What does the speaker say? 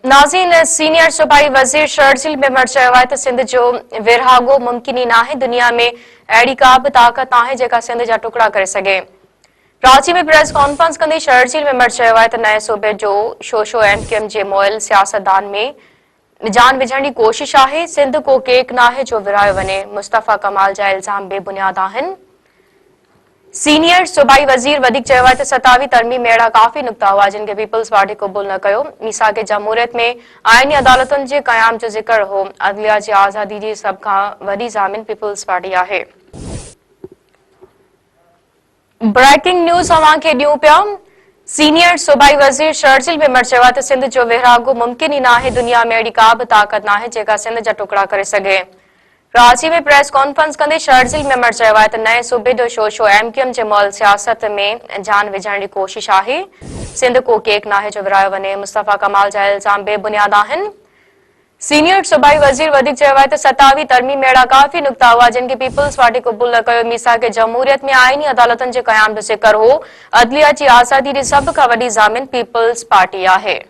नाज़रीन, सीनियर सूबाई वज़ीर शर्जील मेमण चयो आहे त सिंध जो विरहाङो मुमकिन ई नाहे। दुनिया में अहिड़ी का बि ताक़त नाहे जेका सिंध जा टुकड़ा करे सघे। रांची में प्रेस कॉन्फ्रेंस कंदे शर्जील मेमण चयो आहे त नए सूबे जो शोशो एमक्यूएम जे मोइल सियासतदान में जान विझण जी कोशिश आहे। सिंध को केक नाहे जो विरहायो वञे। मुस्तफ़ा कमाल जा इल्ज़ाम बेबुनियाद आहिनि। सीनियर सूबाई वज़ीर वधीक चयो आहे त 27वीं तरमीम में अहिड़ा काफ़ी नुक्ता हुआ जिन खे पीपल्स पार्टी क़बूल न कयो। मीसाक जमहूरियत में आइनी अदालतुनि जे क़याम जो ज़िक्र हो। अदलिया जी आज़ादी जी सभ खां वॾी ज़ामिन पीपल्स पार्टी आहे। ब्रेकिंग न्यूज़ अवां खे ॾियूं पिया। सीनियर सूबाई वज़ीर शर्जील मेमण चयो आहे त सिंध जो विरहाङो मुमकिन ई नाहे। दुनिया में अहिड़ी का बि ताक़त नाहे जेका सिंध जा टुकड़ा करे सघे। रांची में प्रेस कॉन्फ्रेंस कंदे शर्जील मेमण चयो आहे त नए सूबे जो शोशो एमक्यूएम जे मोइल सियासत में जान विझण जी कोशिश आहे। सिंध को केक नाहे जो विरहायो वञे। मुस्तफ़ा कमाल जा इल्ज़ाम बेबुनियाद आहिनि। सीनियर सूबाई वज़ीर वधीक चयो आहे त 27वीं तरमीम में अहिड़ा काफ़ी नुक्ता हुआ जिन खे पीपल्स पार्टी क़बूल न कयो। मीसाक जमहूरियत में आइनी अदालतुनि जे क़याम जो ज़िक्र हो। अदलिया जी आज़ादी जी सभ खां वॾी ज़ामिन पीपल्स पार्टी आहे।